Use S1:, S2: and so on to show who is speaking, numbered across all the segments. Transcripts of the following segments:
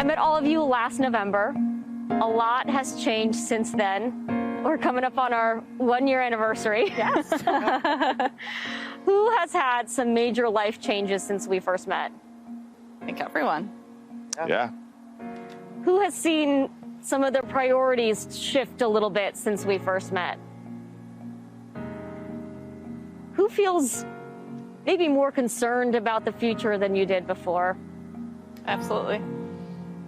S1: met all of you last November. A lot has changed since then. We're coming up on our 1-year anniversary. Yes. Who has had some major life changes since we first met?
S2: I think everyone.
S3: Yeah.
S1: Who has seen some of their priorities shift a little bit since we first met? Who feels maybe more concerned about the future than you did before?
S2: Absolutely.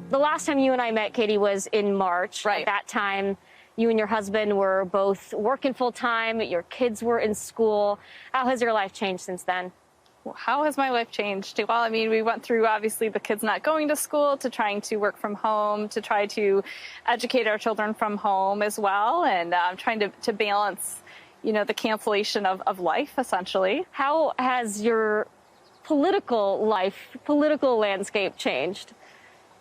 S1: The last time you and I met, Katie, was in March.
S2: Right.
S1: At that time, you and your husband were both working full time. Your kids were in school. How has your life changed since then?
S2: How has my life changed? Well, I mean, we went through, obviously, the kids not going to school, to trying to work from home, to try to educate our children from home as well, and trying to balance, you know, the cancellation of life, essentially.
S1: How has your political landscape changed?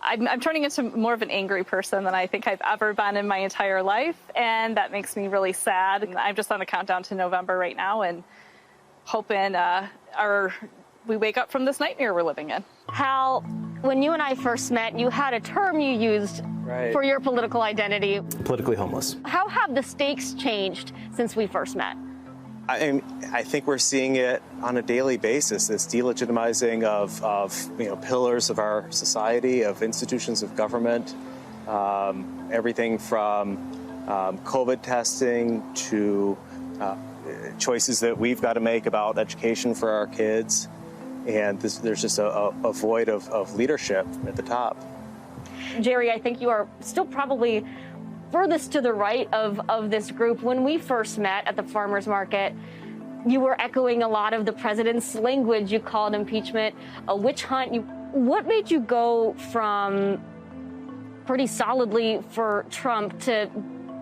S2: I'm turning into more of an angry person than I think I've ever been in my entire life, and that makes me really sad. I'm just on the countdown to November right now, and hoping we wake up from this nightmare we're living in.
S1: Hal, when you and I first met, you had a term you used for your political identity.
S4: Politically homeless.
S1: How have the stakes changed since we first met?
S4: I think we're seeing it on a daily basis, this delegitimizing of pillars of our society, of institutions of government, everything from COVID testing to choices that we've got to make about education for our kids. And there's just a void of leadership at the top.
S1: Jerry, I think you are still probably furthest to the right of this group. When we first met at the farmers market, you were echoing a lot of the president's language. You called impeachment a witch hunt. What made you go from pretty solidly for Trump to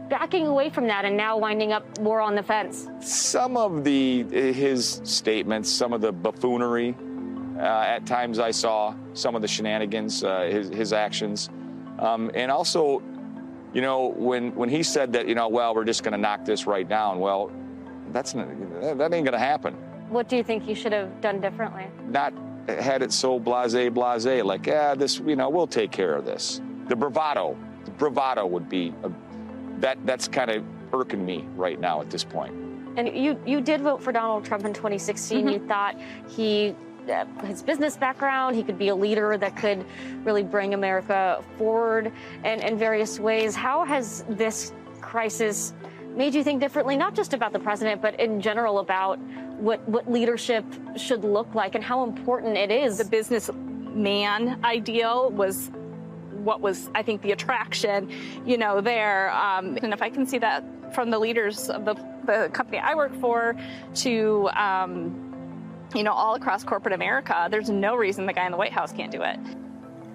S1: backing away from that and now winding up more on the fence?
S3: Some of his statements, some of the buffoonery, at times I saw some of the shenanigans, his actions, and also, you know, when he said that, well, we're just going to knock this right down. Well, that ain't going to happen. What
S1: do you think he should have done differently?
S3: Not had it so blasé, like, this, we'll take care of this. The bravado would be, that's kind of irking me right now at this point.
S1: And you did vote for Donald Trump in 2016. You thought his business background, he could be a leader that could really bring America forward in various ways. How has this crisis made you think differently, not just about the president, but in general about what leadership should look like and how important it is?
S2: The businessman ideal was what was, I think, the attraction, there. And if I can see that from the leaders of the company I work for to all across corporate America, there's no reason the guy in the White House can't do it.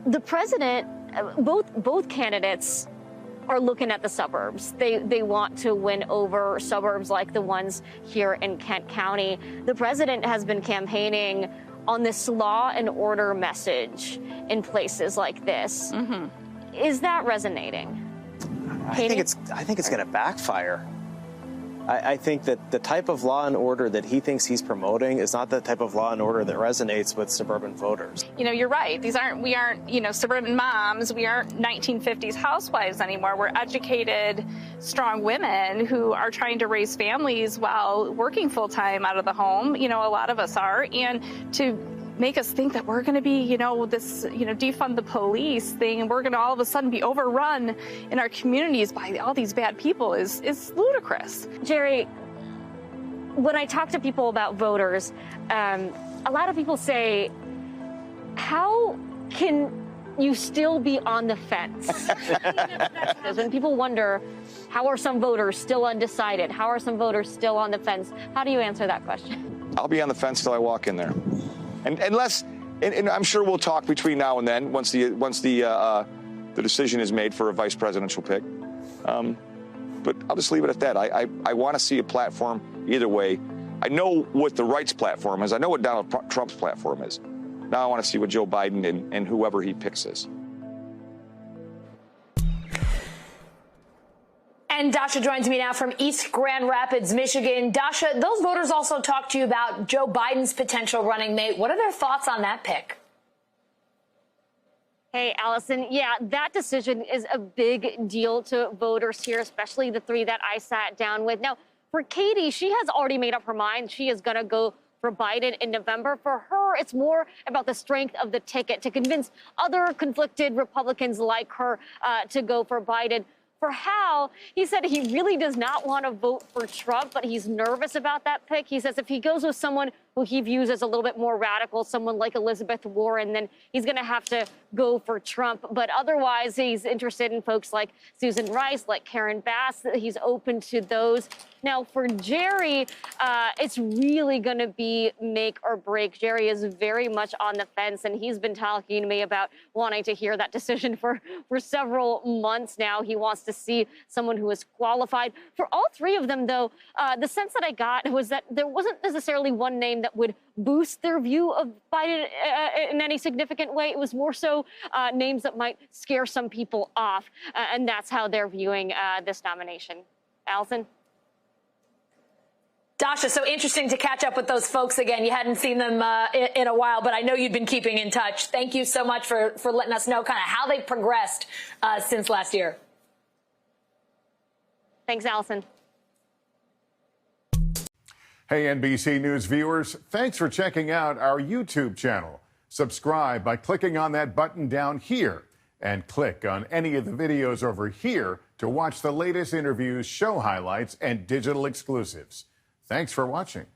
S1: The president, both candidates are looking at the suburbs. They want to win over suburbs like the ones here in Kent County. The president has been campaigning on this law and order message in places like this. Is that resonating?
S4: I think it's going to backfire. I think that the type of law and order that he thinks he's promoting is not the type of law and order that resonates with suburban voters.
S2: You're right. We aren't, suburban moms. We aren't 1950s housewives anymore. We're educated, strong women who are trying to raise families while working full time out of the home. A lot of us are. And to make us think that we're going to be, this, defund the police thing, and we're going to all of a sudden be overrun in our communities by all these bad people is ludicrous.
S1: Jerry, when I talk to people about voters, a lot of people say, how can you still be on the fence? When people wonder, how are some voters still undecided? How are some voters still on the fence? How do you answer that question?
S3: I'll be on the fence till I walk in there. And I'm sure we'll talk between now and then once the decision is made for a vice presidential pick. But I'll just leave it at that. I want to see a platform either way. I know what the right's platform is. I know what Donald Trump's platform is. Now I want to see what Joe Biden and whoever he picks is.
S5: And Dasha joins me now from East Grand Rapids, Michigan. Dasha, those voters also talked to you about Joe Biden's potential running mate. What are their thoughts on that pick?
S1: Hey, Allison. Yeah, that decision is a big deal to voters here, especially the three that I sat down with. Now, for Katie, she has already made up her mind. She is going to go for Biden in November. For her, it's more about the strength of the ticket to convince other conflicted Republicans like her to go for Biden. For Hal, he said he really does not want to vote for Trump, but he's nervous about that pick. He says if he goes with someone who he views as a little bit more radical, someone like Elizabeth Warren, then he's going to have to go for Trump. But otherwise, he's interested in folks like Susan Rice, like Karen Bass. He's open to those. Now, for Jerry, it's really going to be make or break. Jerry is very much on the fence, and he's been talking to me about wanting to hear that decision for several months now. He wants to see someone who is qualified. For all three of them, though, the sense that I got was that there wasn't necessarily one name that would boost their view of Biden in any significant way. It was more so names that might scare some people off, and that's how they're viewing this nomination. Allison?
S5: Dasha, so interesting to catch up with those folks again. You hadn't seen them in a while, but I know you'd been keeping in touch. Thank you so much for letting us know kind of how they progressed since last year.
S1: Thanks, Allison.
S6: Hey, NBC News viewers, thanks for checking out our YouTube channel. Subscribe by clicking on that button down here and click on any of the videos over here to watch the latest interviews, show highlights, and digital exclusives. Thanks for watching.